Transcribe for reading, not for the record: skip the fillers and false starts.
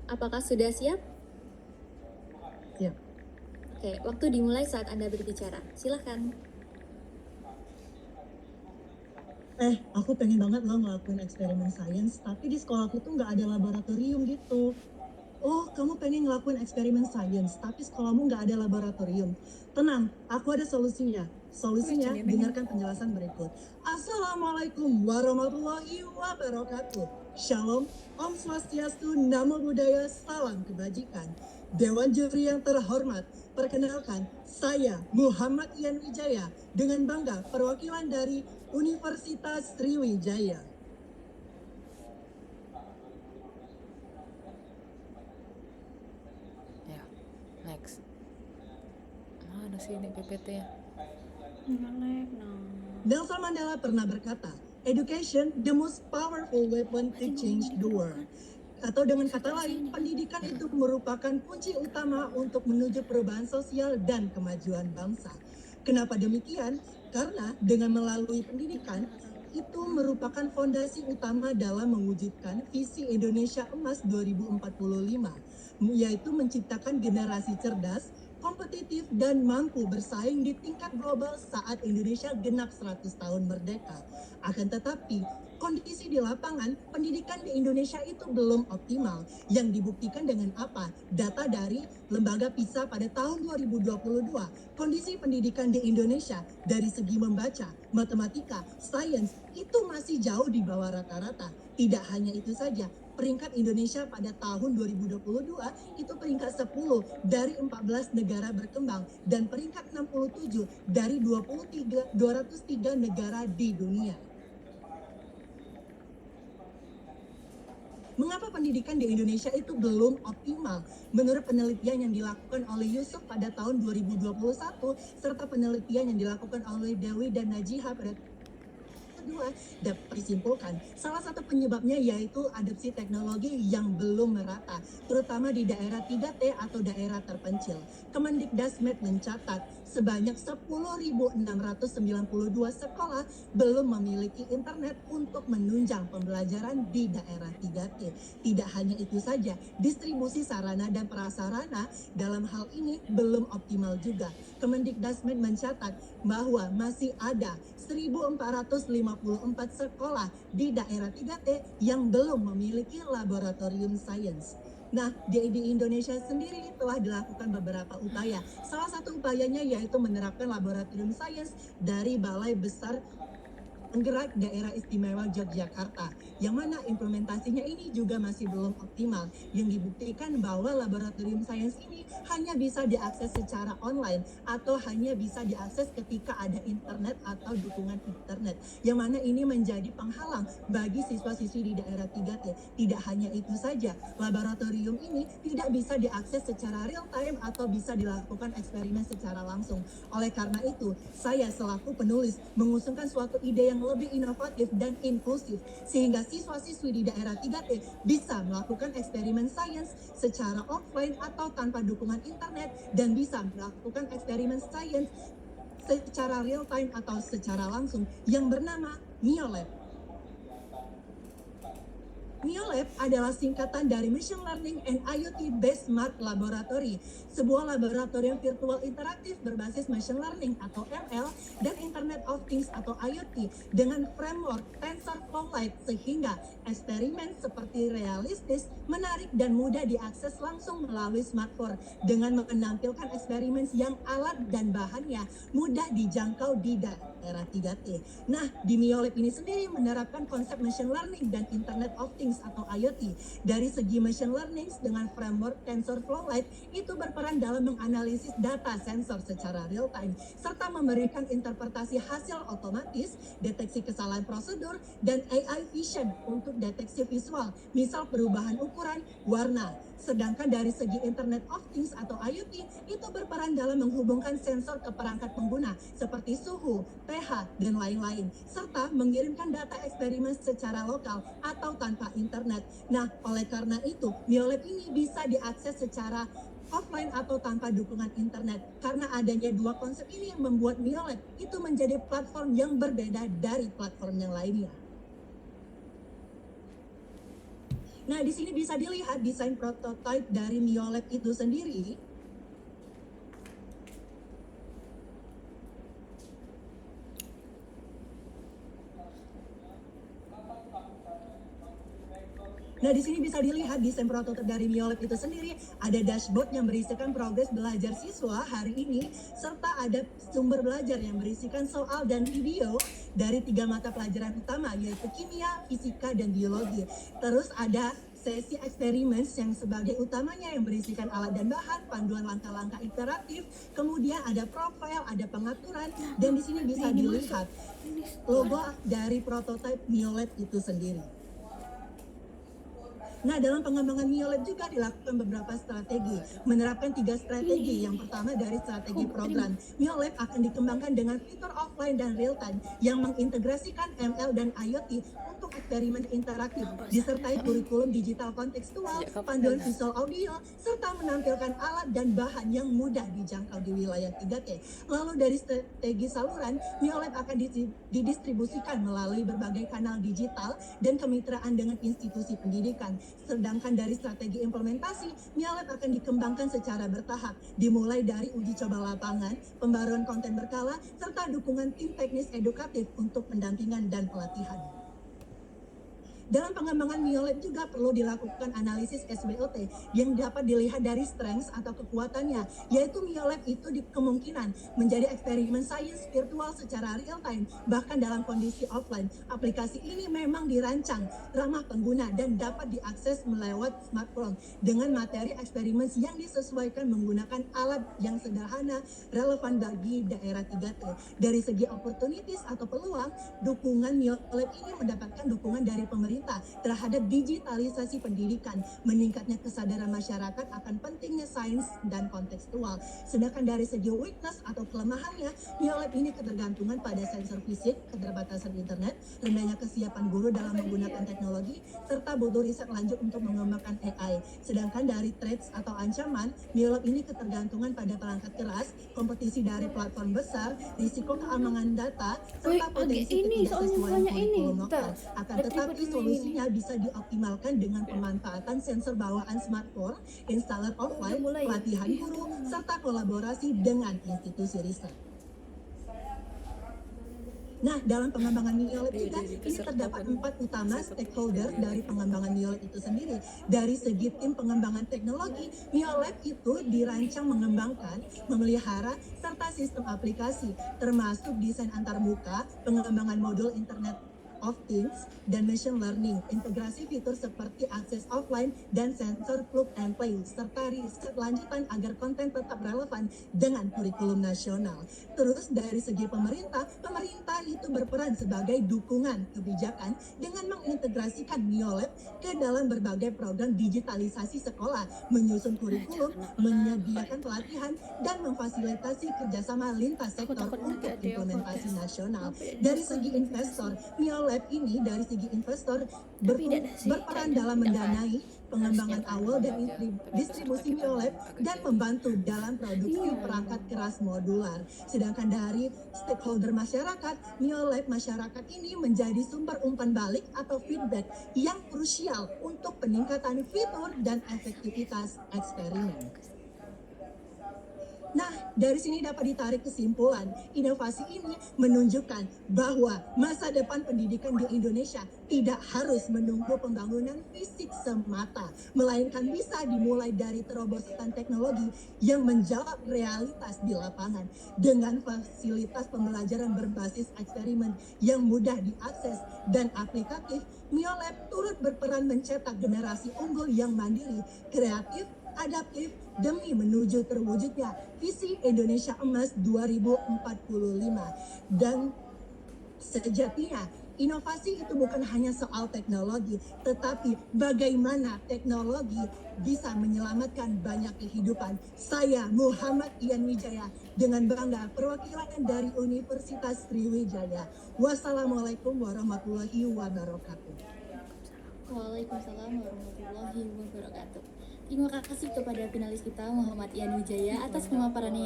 Apakah sudah siap? Siap. Oke, waktu dimulai saat Anda berbicara. Silahkan. Aku pengen banget loh ngelakuin eksperimen sains, tapi di sekolahku tuh nggak ada laboratorium gitu. Oh, kamu pengen ngelakuin eksperimen sains, tapi sekolahmu nggak ada laboratorium. Tenang, aku ada solusinya. Solusinya, dengarkan penjelasan berikut. Assalamualaikum warahmatullahi wabarakatuh. Shalom, Om Swastiastu, Namo Buddhaya, Salam Kebajikan. Dewan Juri yang terhormat, perkenalkan, saya Muhammad Ian Wijaya, dengan bangga perwakilan dari Universitas Sriwijaya. Ya, next. Mana sih ini PPT-nya? Nelson Mandela pernah berkata, education the most powerful weapon to change the world. Atau dengan kata lain, pendidikan itu merupakan kunci utama untuk menuju perubahan sosial dan kemajuan bangsa. Kenapa demikian? Karena dengan melalui pendidikan, itu merupakan fondasi utama dalam mewujudkan visi Indonesia Emas 2045, yaitu menciptakan generasi cerdas, kompetitif, dan mampu bersaing di tingkat global saat Indonesia genap 100 tahun merdeka. Akan tetapi, kondisi di lapangan pendidikan di Indonesia itu belum optimal. Yang dibuktikan dengan apa? Data dari Lembaga PISA pada tahun 2022. Kondisi pendidikan di Indonesia dari segi membaca, matematika, sains itu masih jauh di bawah rata-rata. Tidak hanya itu saja, peringkat Indonesia pada tahun 2022 itu peringkat 10 dari 14 negara berkembang dan peringkat 67 dari 203 negara di dunia. Mengapa pendidikan di Indonesia itu belum optimal? Menurut penelitian yang dilakukan oleh Yusuf pada tahun 2021 serta penelitian yang dilakukan oleh Dewi dan Najihah pada kedua, dapat disimpulkan salah satu penyebabnya yaitu adopsi teknologi yang belum merata, terutama di daerah 3T atau daerah terpencil. Kemendikbudristek mencatat sebanyak 10.692 sekolah belum memiliki internet untuk menunjang pembelajaran di daerah 3T. Tidak hanya itu saja, distribusi sarana dan prasarana dalam hal ini belum optimal juga. Kemendikbudristek mencatat bahwa masih ada 1.454 sekolah di daerah 3T yang belum memiliki laboratorium sains. Nah, di Indonesia sendiri telah dilakukan beberapa upaya. Salah satu upayanya yaitu menerapkan laboratorium sains dari Balai Besar Penggerak Daerah Istimewa Yogyakarta, yang mana implementasinya ini juga masih belum optimal, yang dibuktikan bahwa laboratorium sains ini hanya bisa diakses secara online atau hanya bisa diakses ketika ada internet atau dukungan internet, yang mana ini menjadi penghalang bagi siswa-siswi di daerah 3T. Tidak hanya itu saja, laboratorium ini tidak bisa diakses secara real time atau bisa dilakukan eksperimen secara langsung. Oleh karena itu, saya selaku penulis mengusungkan suatu ide yang lebih inovatif dan inklusif sehingga siswa-siswi di daerah 3T bisa melakukan eksperimen sains secara offline atau tanpa dukungan internet dan bisa melakukan eksperimen sains secara real time atau secara langsung yang bernama NeoLab. NeoLab adalah singkatan dari Machine Learning and IoT Based Smart Laboratory, sebuah laboratorium virtual interaktif berbasis machine learning atau ML dan Internet of Things atau IoT dengan framework TensorFlow Lite sehingga eksperimen seperti realistis, menarik dan mudah diakses langsung melalui smartphone dengan menampilkan eksperimen yang alat dan bahannya mudah dijangkau di daerah 3T. Nah, di NeoLab ini sendiri menerapkan konsep machine learning dan Internet of Things atau IoT. Dari segi machine learning dengan framework TensorFlow Lite itu berperan dalam menganalisis data sensor secara real time serta memberikan interpretasi hasil otomatis, deteksi kesalahan prosedur, dan AI vision untuk deteksi visual, misal perubahan ukuran, warna. Sedangkan dari segi Internet of Things atau IoT itu berperan dalam menghubungkan sensor ke perangkat pengguna seperti suhu, pH, dan lain-lain, serta mengirimkan data eksperimen secara lokal atau tanpa internet. Nah, oleh karena itu, NeoLab ini bisa diakses secara offline atau tanpa dukungan internet. Karena adanya dua konsep ini yang membuat NeoLab itu menjadi platform yang berbeda dari platform yang lainnya. Nah, di sini bisa dilihat desain prototipe dari Miolab itu sendiri. Nah, di sini bisa dilihat desain prototipe dari Miolab itu sendiri. Ada dashboard yang berisikan progres belajar siswa hari ini, serta ada sumber belajar yang berisikan soal dan video dari 3 mata pelajaran utama, yaitu kimia, fisika, dan biologi. Terus ada sesi eksperimen yang sebagai utamanya yang berisikan alat dan bahan, panduan langkah-langkah iteratif, kemudian ada profil, ada pengaturan, dan di sini bisa dilihat logo dari prototipe Miolab itu sendiri. Nah, dalam pengembangan Miolab juga dilakukan beberapa strategi. Menerapkan 3 strategi. Yang pertama dari strategi program. Miolab akan dikembangkan dengan fitur offline dan real time yang mengintegrasikan ML dan IoT untuk eksperimen interaktif, disertai kurikulum digital kontekstual, panduan visual audio, serta menampilkan alat dan bahan yang mudah dijangkau di wilayah 3T. Lalu dari strategi saluran, Miolab akan didistribusikan melalui berbagai kanal digital dan kemitraan dengan institusi pendidikan. Sedangkan dari strategi implementasi, Miolab akan dikembangkan secara bertahap, dimulai dari uji coba lapangan, pembaruan konten berkala, serta dukungan tim teknis edukatif untuk pendampingan dan pelatihan. Dalam pengembangan Miolab juga perlu dilakukan analisis SWOT yang dapat dilihat dari strengths atau kekuatannya, yaitu Miolab itu kemungkinan menjadi eksperimen sains virtual secara real time, bahkan dalam kondisi offline. Aplikasi ini memang dirancang ramah pengguna dan dapat diakses melewat smartphone dengan materi eksperimen yang disesuaikan menggunakan alat yang sederhana, relevan bagi daerah 3T. Dari segi opportunities atau peluang, dukungan Miolab ini mendapatkan dukungan dari pemerintah terhadap digitalisasi pendidikan, meningkatnya kesadaran masyarakat akan pentingnya sains dan kontekstual. Sedangkan dari segi weakness atau kelemahannya, Miolab ini ketergantungan pada sensor fisik, keterbatasan internet, rendahnya kesiapan guru dalam menggunakan teknologi, serta butuh riset lanjut untuk mengembangkan AI. Sedangkan dari threats atau ancaman, Miolab ini ketergantungan pada perangkat keras, kompetisi dari platform besar, risiko keamanan data, serta potensi ketidaksesuaian kurikulum lokal. Akan tetapi solusinya bisa dioptimalkan dengan pemanfaatan sensor bawaan smartphone, installer offline, pelatihan guru, serta kolaborasi dengan institusi riset. Nah, dalam pengembangan Miolab juga, ini terdapat 4 utama stakeholder dari pengembangan Miolab itu sendiri. Dari segi tim pengembangan teknologi, Miolab itu dirancang mengembangkan, memelihara, serta sistem aplikasi, termasuk desain antarmuka, pengembangan modul Internet of Things, dan machine learning, integrasi fitur seperti akses offline dan sensor plug and play, serta riset lanjutan agar konten tetap relevan dengan kurikulum nasional. Terus dari segi pemerintah itu berperan sebagai dukungan kebijakan dengan mengintegrasikan Miolab ke dalam berbagai program digitalisasi sekolah, menyusun kurikulum, menyediakan pelatihan, dan memfasilitasi kerjasama lintas sektor untuk implementasi nasional. Dari segi investor, Miolab ini dari segi investor berperan dalam mendanai pengembangan awal dan distribusi Miolab dan membantu dalam produksi perangkat keras modular. Sedangkan dari stakeholder masyarakat, Miolab masyarakat ini menjadi sumber umpan balik atau feedback yang krusial untuk peningkatan fitur dan efektivitas eksperimen. Nah, dari sini dapat ditarik kesimpulan, inovasi ini menunjukkan bahwa masa depan pendidikan di Indonesia tidak harus menunggu pembangunan fisik semata, melainkan bisa dimulai dari terobosan teknologi yang menjawab realitas di lapangan. Dengan fasilitas pembelajaran berbasis eksperimen yang mudah diakses dan aplikatif, Miolab turut berperan mencetak generasi unggul yang mandiri, kreatif, adaptif, demi menuju terwujudnya visi Indonesia Emas 2045. Dan sejatinya inovasi itu bukan hanya soal teknologi, tetapi bagaimana teknologi bisa menyelamatkan banyak kehidupan. Saya Muhammad Ian Wijaya dengan bangga perwakilan dari Universitas Sriwijaya. Wassalamualaikum warahmatullahi wabarakatuh. Waalaikumsalam warahmatullahi wabarakatuh. Terima kasih kepada finalis kita Muhammad Ian Wijaya atas pemaparannya